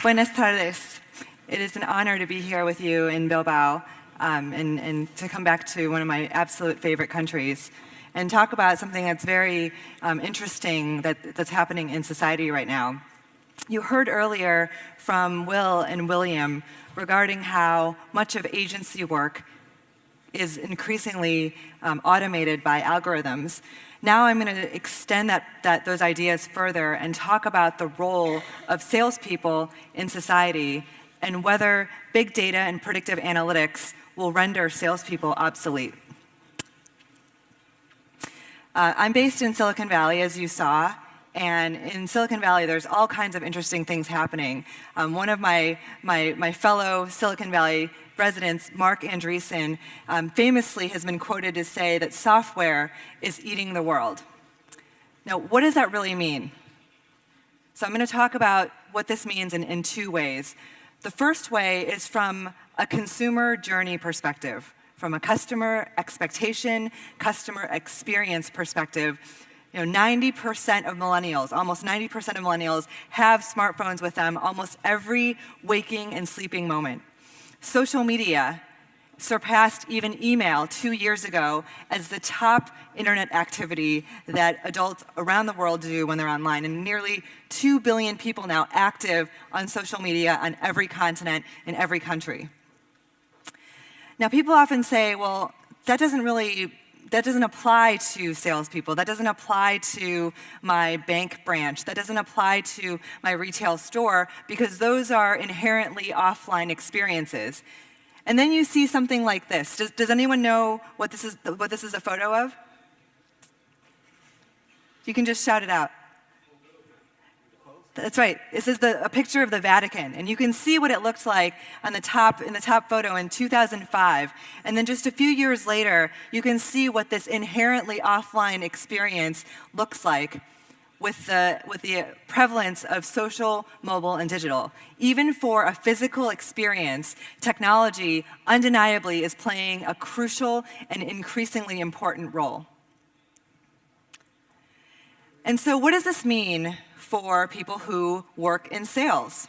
Buenas tardes. It is an honor to be here with you in Bilbao and to come back to one of my absolute favorite countries and talk about something that's very interesting that's happening in society right now. You heard earlier from Will and William regarding how much of agency work is increasingly automated by algorithms. Now I'm going to extend those ideas further and talk about the role of salespeople in society and whether big data and predictive analytics will render salespeople obsolete. I'm based in Silicon Valley, as you saw, and in Silicon Valley there's all kinds of interesting things happening. One of my fellow Silicon Valley residents, Mark Andreessen, famously has been quoted to say that software is eating the world. Now, what does that really mean? So I'm going to talk about what this means in two ways. The first way is from a consumer journey perspective, from a customer expectation, customer experience perspective. 90% of millennials, almost 90% of millennials have smartphones with them almost every waking and sleeping moment. Social media surpassed even email 2 years ago as the top internet activity that adults around the world do when they're online. And nearly 2 billion people now active on social media on every continent in every country. Now, people often say, well, that doesn't apply to salespeople. That doesn't apply to my bank branch. That doesn't apply to my retail store because those are inherently offline experiences. And then you see something like this. Does anyone know what this is a photo of? You can just shout it out. That's right. This is a picture of the Vatican, and you can see what it looked like in the top photo in 2005. And then just a few years later, you can see what this inherently offline experience looks like with the prevalence of social, mobile, and digital. Even for a physical experience, technology undeniably is playing a crucial and increasingly important role. And so what does this mean for people who work in sales?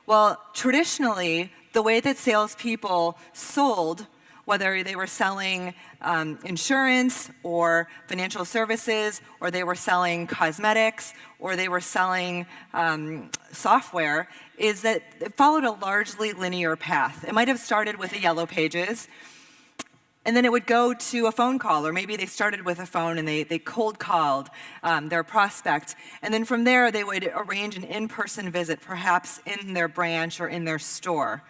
Well, traditionally, the way that salespeople sold, whether they were selling insurance or financial services, or they were selling cosmetics, or they were selling software, is that it followed a largely linear path. It might have started with the yellow pages, and then it would go to a phone call, or maybe they started with a phone and they cold called their prospect. And then from there, they would arrange an in-person visit, perhaps in their branch or in their store.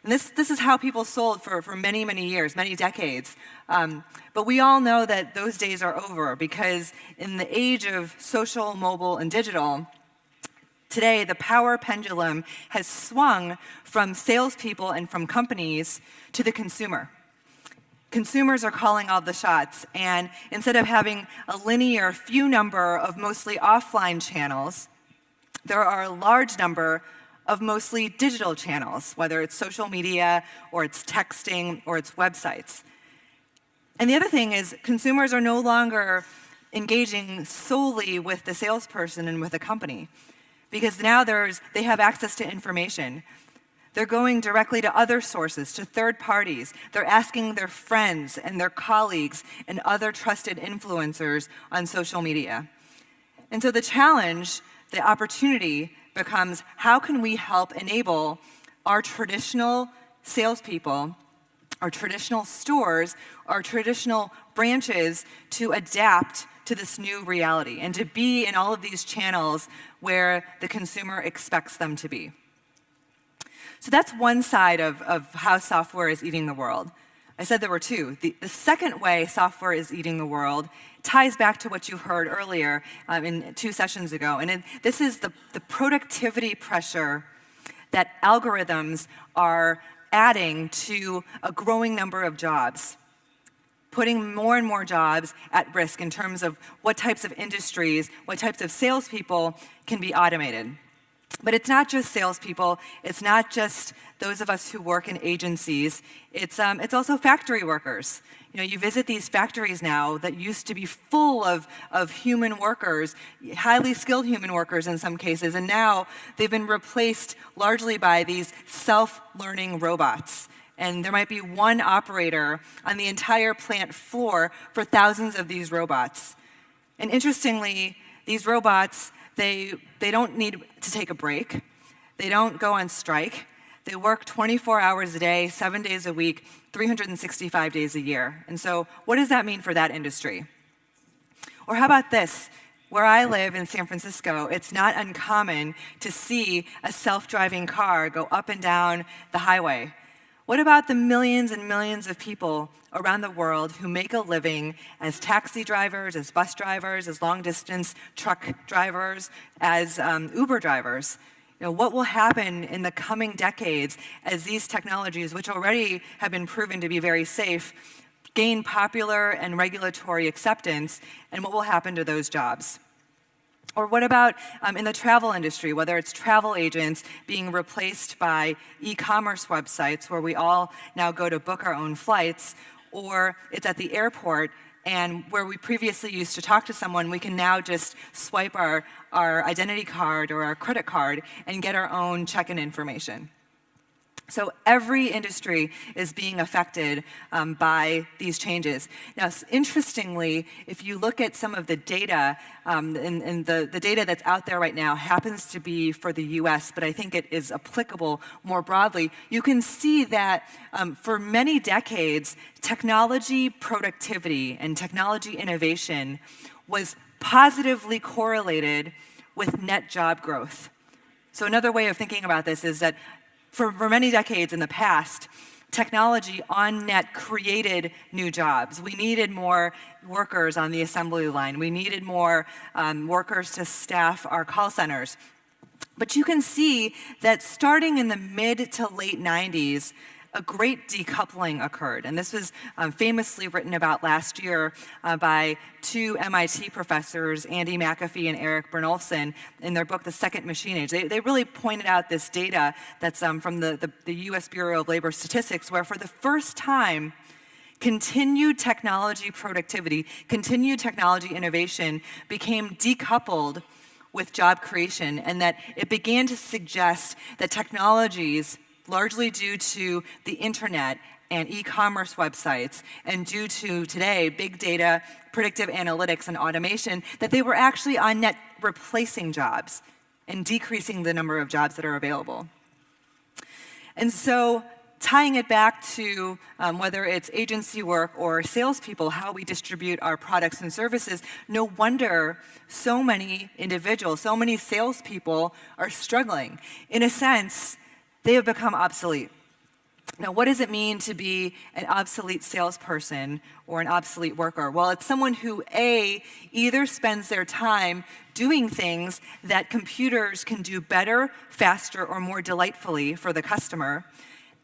And this is how people sold for many, many years, many decades. But we all know that those days are over because in the age of social, mobile, and digital, today the power pendulum has swung from salespeople and from companies to the consumer. Consumers are calling all the shots, and instead of having a linear few number of mostly offline channels, there are a large number of mostly digital channels, whether it's social media, or it's texting, or it's websites. And the other thing is, consumers are no longer engaging solely with the salesperson and with the company, because now they have access to information. They're going directly to other sources, to third parties. They're asking their friends and their colleagues and other trusted influencers on social media. And so the challenge, the opportunity becomes, how can we help enable our traditional salespeople, our traditional stores, our traditional branches to adapt to this new reality and to be in all of these channels where the consumer expects them to be? So that's one side of how software is eating the world. I said there were two. The second way software is eating the world ties back to what you heard earlier in 2 sessions ago. And this is the productivity pressure that algorithms are adding to a growing number of jobs, putting more and more jobs at risk in terms of what types of industries, what types of salespeople can be automated. But it's not just salespeople, it's not just those of us who work in agencies, it's also factory workers. You visit these factories now that used to be full of human workers, highly skilled human workers in some cases, and now they've been replaced largely by these self-learning robots. And there might be one operator on the entire plant floor for thousands of these robots. And interestingly, these robots, they don't need to take a break. They don't go on strike. They work 24 hours a day, 7 days a week, 365 days a year. And so what does that mean for that industry? Or how about this? Where I live in San Francisco, it's not uncommon to see a self-driving car go up and down the highway. What about the millions and millions of people around the world who make a living as taxi drivers, as bus drivers, as long-distance truck drivers, as Uber drivers? What will happen in the coming decades as these technologies, which already have been proven to be very safe, gain popular and regulatory acceptance, and what will happen to those jobs? Or what about in the travel industry, whether it's travel agents being replaced by e-commerce websites where we all now go to book our own flights, or it's at the airport and where we previously used to talk to someone, we can now just swipe our identity card or our credit card and get our own check-in information. So every industry is being affected by these changes. Now, interestingly, if you look at some of the data, and the data that's out there right now happens to be for the US, but I think it is applicable more broadly, you can see that for many decades, technology productivity and technology innovation was positively correlated with net job growth. So another way of thinking about this is that for many decades in the past, technology on net created new jobs. We needed more workers on the assembly line. We needed more workers to staff our call centers. But you can see that starting in the mid to late 90s, a great decoupling occurred. And this was famously written about last year by two MIT professors, Andy McAfee and Eric Bernolfson, in their book, The Second Machine Age. They really pointed out this data that's from the US Bureau of Labor Statistics, where for the first time, continued technology productivity, continued technology innovation became decoupled with job creation, and that it began to suggest that technologies, largely due to the internet and e-commerce websites, and due to today big data, predictive analytics, and automation, that they were actually on net replacing jobs and decreasing the number of jobs that are available. And so tying it back to whether it's agency work or salespeople, how we distribute our products and services, no wonder so many individuals, so many salespeople are struggling. In a sense, they have become obsolete. Now, what does it mean to be an obsolete salesperson or an obsolete worker? Well, it's someone who, A, either spends their time doing things that computers can do better, faster, or more delightfully for the customer,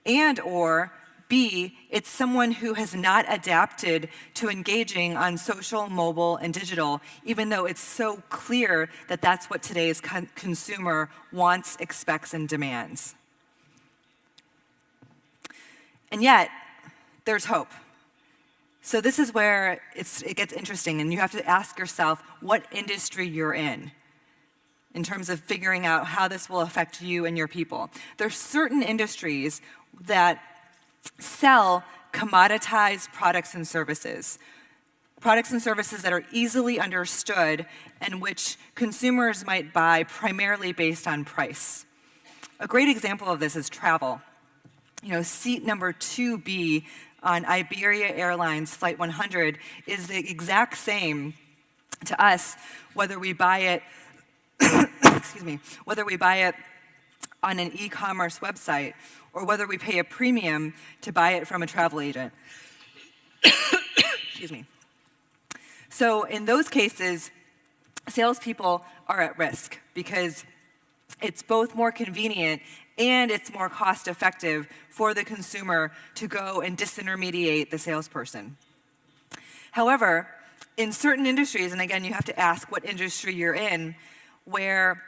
and or B, it's someone who has not adapted to engaging on social, mobile, and digital, even though it's so clear that that's what today's consumer wants, expects, and demands. And yet, there's hope. So this is where it gets interesting, and you have to ask yourself what industry you're in terms of figuring out how this will affect you and your people. There's certain industries that sell commoditized products and services that are easily understood and which consumers might buy primarily based on price. A great example of this is travel. Seat number 2B on Iberia Airlines Flight 100 is the exact same to us, whether we buy it, whether we buy it on an e-commerce website or whether we pay a premium to buy it from a travel agent. Excuse me. So in those cases, salespeople are at risk because it's both more convenient and it's more cost-effective for the consumer to go and disintermediate the salesperson. However, in certain industries, and again, you have to ask what industry you're in, where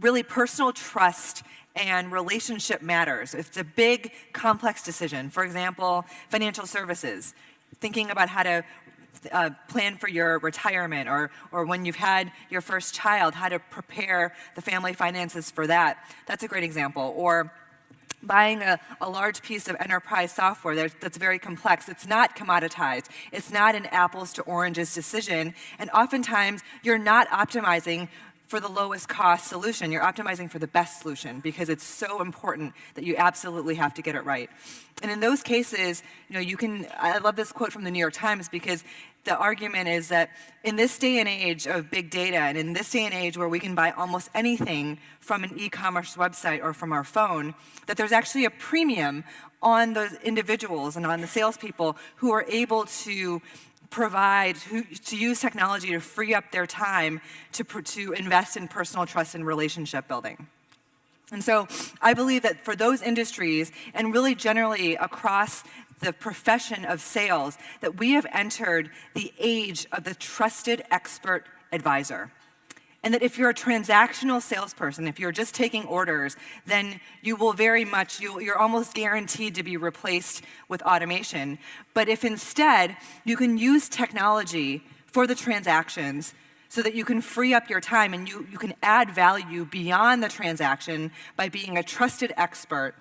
really personal trust and relationship matters. If it's a big, complex decision, for example, financial services, thinking about how to plan for your retirement, or when you've had your first child, how to prepare the family finances for that. That's a great example. Or buying a large piece of enterprise software that's very complex. It's not commoditized. It's not an apples to oranges decision. And oftentimes, you're not optimizing for the lowest cost solution. You're optimizing for the best solution because it's so important that you absolutely have to get it right. And in those cases, I love this quote from the New York Times, because the argument is that in this day and age of big data, and in this day and age where we can buy almost anything from an e-commerce website or from our phone, that there's actually a premium on those individuals and on the salespeople who are able to to use technology to free up their time to invest in personal trust and relationship building. And so I believe that for those industries, and really generally across the profession of sales, that we have entered the age of the trusted expert advisor. And that if you're a transactional salesperson, if you're just taking orders, then you will you're almost guaranteed to be replaced with automation. But if instead you can use technology for the transactions so that you can free up your time and you can add value beyond the transaction by being a trusted expert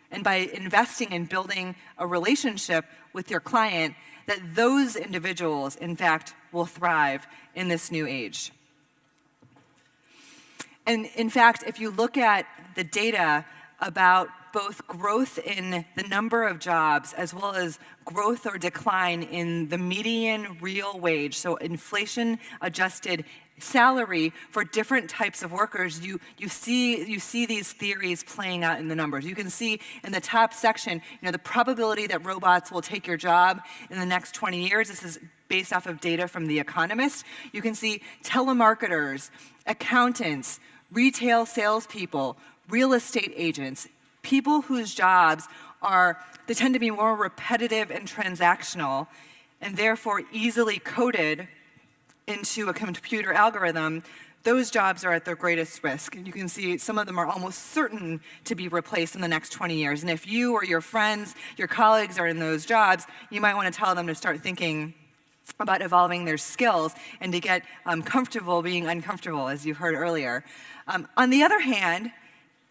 and by investing in building a relationship with your client, that those individuals, in fact, will thrive in this new age. And in fact, if you look at the data about both growth in the number of jobs as well as growth or decline in the median real wage, so inflation-adjusted salary for different types of workers, you see these theories playing out in the numbers. You can see in the top section, the probability that robots will take your job in the next 20 years. This is based off of data from The Economist. You can see telemarketers, accountants, retail salespeople, real estate agents, people whose jobs they tend to be more repetitive and transactional, and therefore easily coded into a computer algorithm. Those jobs are at their greatest risk. And you can see some of them are almost certain to be replaced in the next 20 years. And if you or your friends, your colleagues are in those jobs, you might want to tell them to start thinking about evolving their skills and to get comfortable being uncomfortable, as you heard earlier. On the other hand,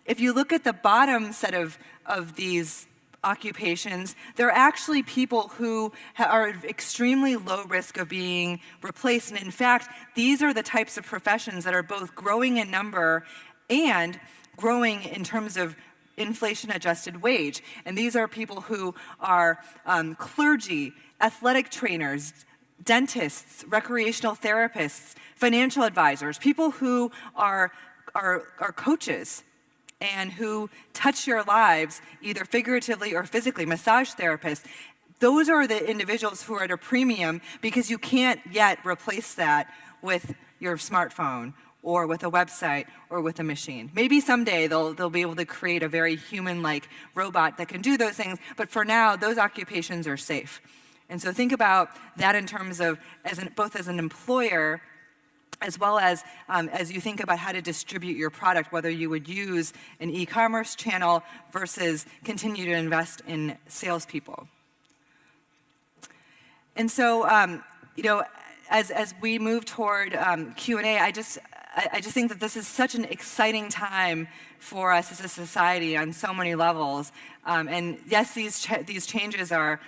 if you look at the bottom set of these occupations, they're actually people who are at extremely low risk of being replaced. And in fact, these are the types of professions that are both growing in number and growing in terms of inflation-adjusted wage. And these are people who are clergy, athletic trainers, dentists, recreational therapists, financial advisors, people who are coaches and who touch your lives either figuratively or physically, massage therapists. Those are the individuals who are at a premium because you can't yet replace that with your smartphone or with a website or with a machine. Maybe someday they'll be able to create a very human-like robot that can do those things, but for now, those occupations are safe. And so think about that in terms of both as an employer as well as you think about how to distribute your product, whether you would use an e-commerce channel versus continue to invest in salespeople. And so, as we move toward Q&A, I just think that this is such an exciting time for us as a society on so many levels. And yes, these changes are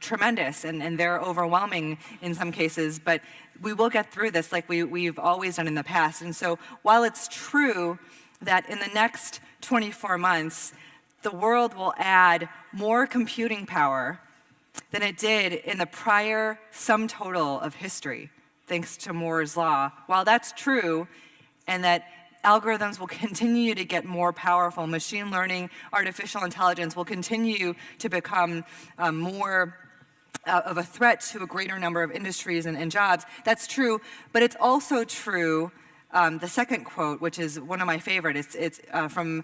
tremendous and they're overwhelming in some cases, but we will get through this like we've always done in the past. And so while it's true that in the next 24 months, the world will add more computing power than it did in the prior sum total of history, thanks to Moore's law. While that's true, and that algorithms will continue to get more powerful, machine learning, artificial intelligence will continue to become more of a threat to a greater number of industries and jobs. That's true, but it's also true, the second quote, which is one of my favorites, it's from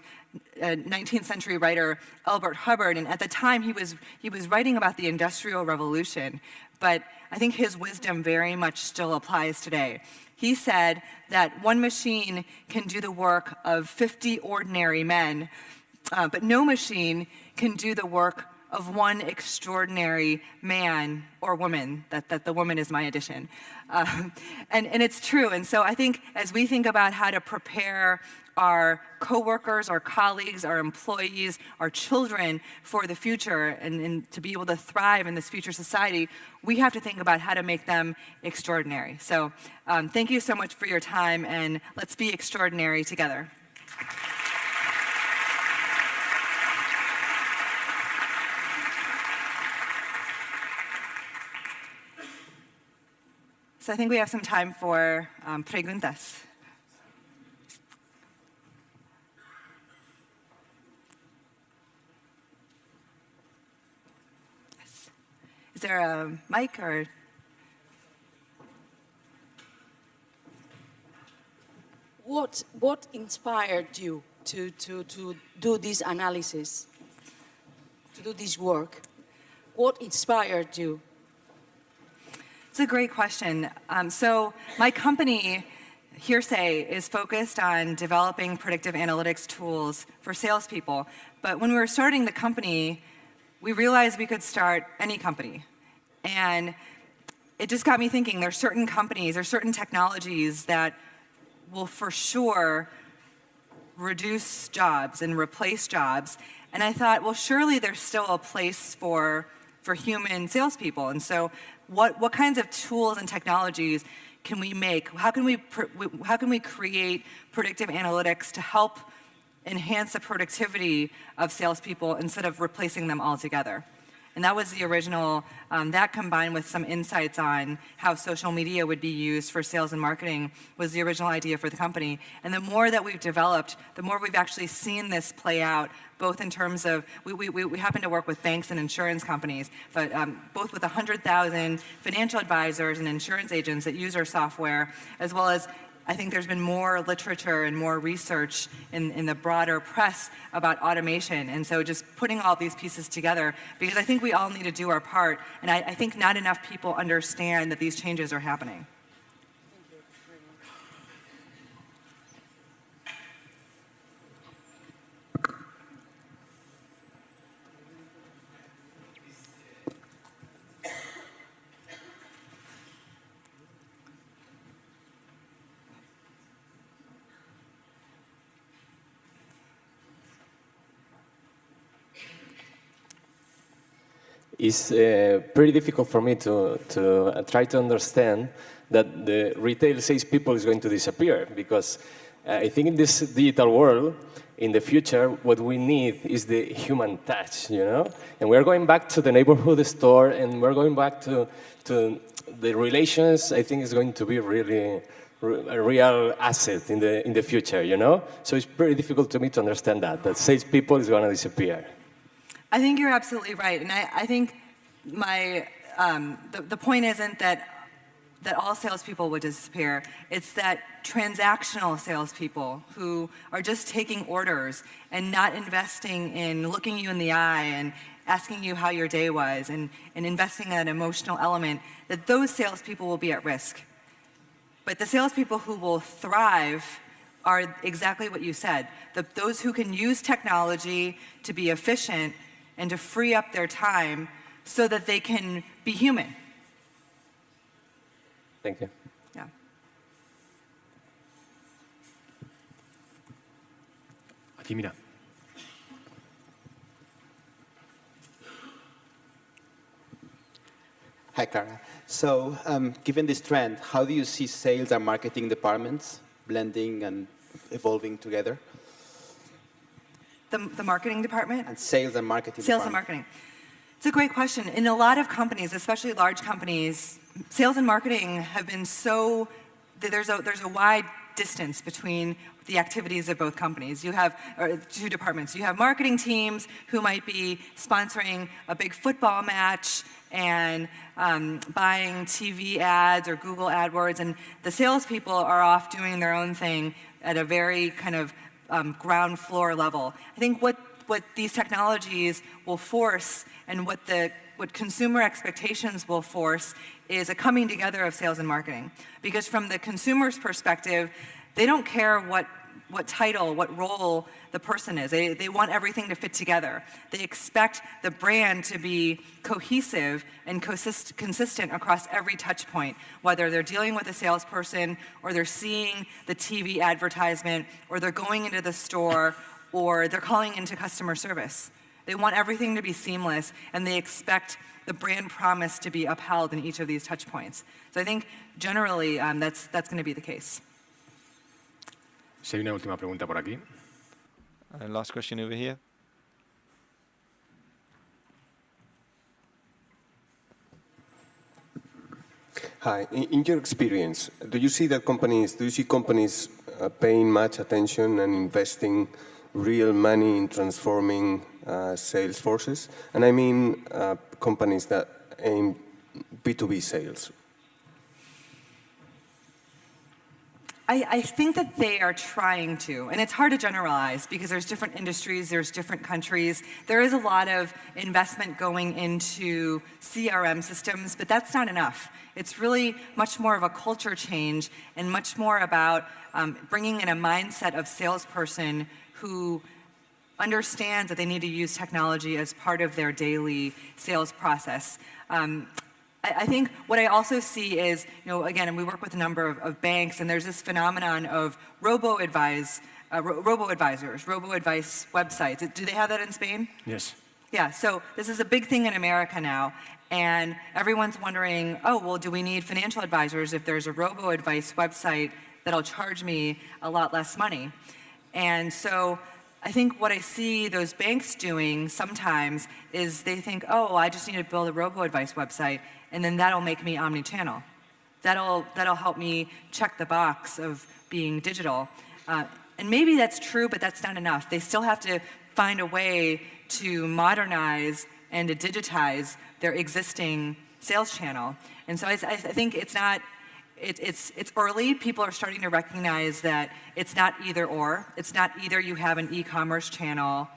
19th century writer Elbert Hubbard, and at the time he was writing about the Industrial Revolution, but I think his wisdom very much still applies today. He said that one machine can do the work of 50 ordinary men, but no machine can do the work of one extraordinary man or woman, that the woman is my addition. And it's true. And so I think as we think about how to prepare our coworkers, our colleagues, our employees, our children for the future and to be able to thrive in this future society, we have to think about how to make them extraordinary. So thank you so much for your time, and let's be extraordinary together. So I think we have some time for preguntas. Yes. Is there a mic or? What inspired you to do this analysis, to do this work? What inspired you? It's a great question. So my company, HearSay, is focused on developing predictive analytics tools for salespeople. But when we were starting the company, we realized we could start any company. And it just got me thinking, there's certain companies, there's certain technologies that will for sure reduce jobs and replace jobs. And I thought, well, surely there's still a place for human salespeople. And so what kinds of tools and technologies can we make? How can we create predictive analytics to help enhance the productivity of salespeople instead of replacing them altogether? And that was the original, that combined with some insights on how social media would be used for sales and marketing was the original idea for the company. And the more that we've developed, the more we've actually seen this play out, both in terms of, we happen to work with banks and insurance companies, but both with 100,000 financial advisors and insurance agents that use our software, as well as I think there's been more literature and more research in the broader press about automation. And so just putting all these pieces together, because I think we all need to do our part. And I think not enough people understand that these changes are happening. It's pretty difficult for me to try to understand that the retail salespeople is going to disappear, because I think in this digital world, in the future, what we need is the human touch, you know? And we're going back to the neighborhood store, and we're going back to the relations. I think is going to be really a real asset in the future, you know? So it's pretty difficult to me to understand that salespeople is going to disappear. I think you're absolutely right, and I think the point isn't that all salespeople would disappear. It's that transactional salespeople who are just taking orders and not investing in looking you in the eye and asking you how your day was and investing in an emotional element, that those salespeople will be at risk. But the salespeople who will thrive are exactly what you said. Those who can use technology to be efficient and to free up their time so that they can be human. Thank you. Yeah. Aquí mira. Hi, Clara. So, given this trend, how do you see sales and marketing departments blending and evolving together? The marketing department? And sales and marketing Sales and department. marketing. It's a great question. In a lot of companies, especially large companies, sales and marketing have been so, there's a wide distance between the activities of both companies. You have two departments. You have marketing teams who might be sponsoring a big football match and buying TV ads or Google AdWords, and the salespeople are off doing their own thing at a very kind of ground floor level. I think what these technologies will force and what consumer expectations will force is a coming together of sales and marketing. Because from the consumer's perspective, they don't care what what title, what role the person is. They want everything to fit together. They expect the brand to be cohesive and consistent across every touch point, whether they're dealing with a salesperson or they're seeing the TV advertisement or they're going into the store or they're calling into customer service. They want everything to be seamless, and they expect the brand promise to be upheld in each of these touch points. So I think generally that's going to be the case. Si hay una última pregunta por aquí. And last question over here. Hi. In your experience, do you see companies paying much attention and investing real money in transforming sales forces? And I mean companies that aim B2B sales. I think that they are trying to, and it's hard to generalize because there's different industries, there's different countries. There is a lot of investment going into CRM systems, but that's not enough. It's really much more of a culture change and much more about bringing in a mindset of salesperson who understands that they need to use technology as part of their daily sales process. I think what I also see is, again, we work with a number of banks, and there's this phenomenon of robo-advisors, robo-advice websites. Do they have that in Spain? Yes. Yeah, so this is a big thing in America now, and everyone's wondering, oh, well, do we need financial advisors if there's a robo-advice website that'll charge me a lot less money? And so I think what I see those banks doing sometimes is they think, oh, I just need to build a robo-advice website, and then that'll make me omni-channel. That'll help me check the box of being digital. And maybe that's true, but that's not enough. They still have to find a way to modernize and to digitize their existing sales channel. And so I think it's early. People are starting to recognize that it's not either or. It's not either you have an e-commerce channel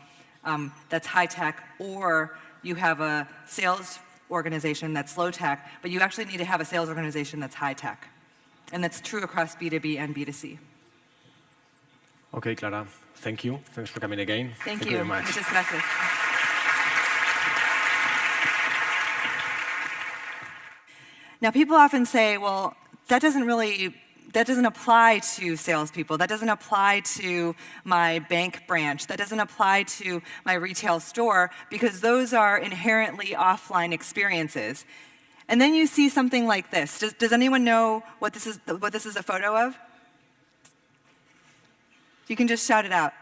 that's high tech, or you have a sales organization that's low tech, but you actually need to have a sales organization that's high tech. And that's true across B2B and B2C. Okay, Clara, thank you. Thanks for coming again. Thank you very much. Muchas gracias. Now, people often say, well, that doesn't apply to salespeople. That doesn't apply to my bank branch. That doesn't apply to my retail store because those are inherently offline experiences. And then you see something like this. Does anyone know what this is a photo of? You can just shout it out.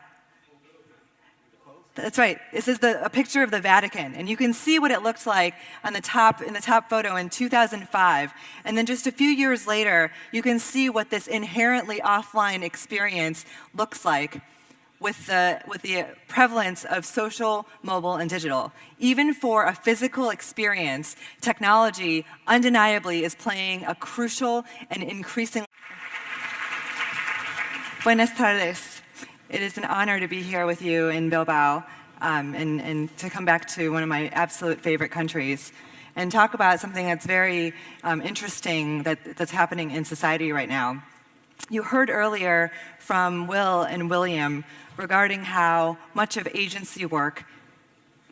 That's right. This is a picture of the Vatican, and you can see what it looks like in the top photo in 2005. And then just a few years later, you can see what this inherently offline experience looks like with the prevalence of social, mobile, and digital. Even for a physical experience, technology undeniably is playing a crucial and increasing. Buenas tardes. It is an honor to be here with you in Bilbao and to come back to one of my absolute favorite countries and talk about something that's very interesting that's happening in society right now. You heard earlier from Will and William regarding how much of agency work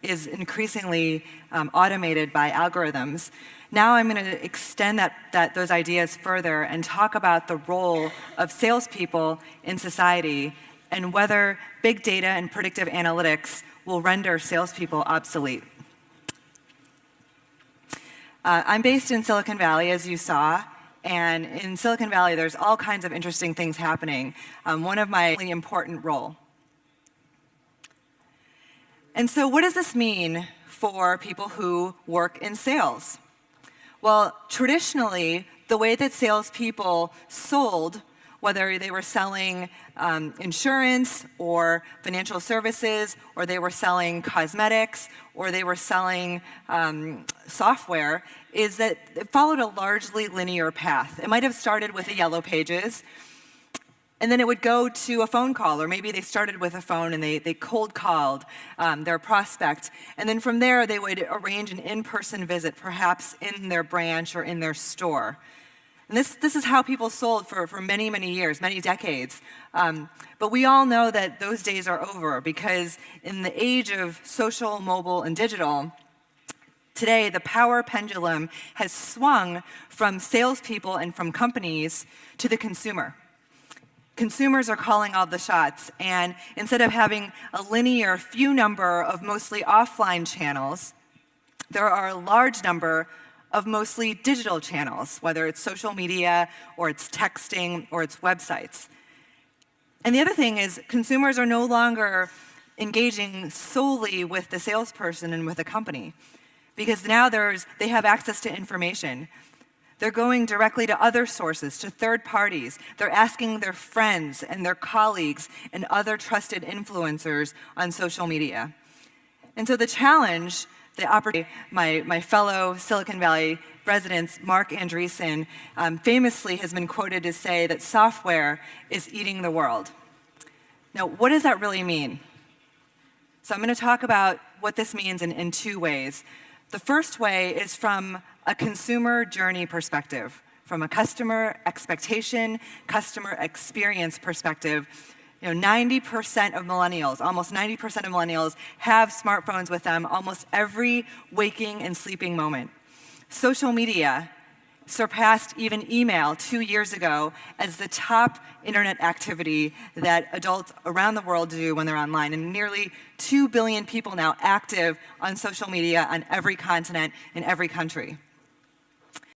is increasingly automated by algorithms. Now I'm going to extend those ideas further and talk about the role of salespeople in society and whether big data and predictive analytics will render salespeople obsolete. I'm based in Silicon Valley, as you saw, and in Silicon Valley there's all kinds of interesting things happening. One of my really important role. And so what does this mean for people who work in sales? Well, traditionally, the way that salespeople sold, whether they were selling insurance or financial services, or they were selling cosmetics, or they were selling software, is that it followed a largely linear path. It might have started with the yellow pages, and then it would go to a phone call, or maybe they started with a phone and they cold called their prospect. And then from there, they would arrange an in-person visit, perhaps in their branch or in their store. And this is how people sold for many, many years, many decades. But we all know that those days are over because in the age of social, mobile, and digital, today the power pendulum has swung from salespeople and from companies to the consumer. Consumers are calling all the shots, and instead of having a linear few number of mostly offline channels, there are a large number of mostly digital channels, whether it's social media or it's texting or it's websites. And the other thing is consumers are no longer engaging solely with the salesperson and with the company, because now they have access to information. They're going directly to other sources, to third parties. They're asking their friends and their colleagues and other trusted influencers on social media. And so the challenge, the opportunity, my fellow Silicon Valley residents, Mark Andreessen, famously has been quoted to say that software is eating the world. Now, what does that really mean? So I'm going to talk about what this means in two ways. The first way is from a consumer journey perspective, from a customer expectation, customer experience perspective. 90% of millennials, almost 90% of millennials have smartphones with them almost every waking and sleeping moment. Social media surpassed even email 2 years ago as the top internet activity that adults around the world do when they're online. And nearly 2 billion people now active on social media on every continent in every country.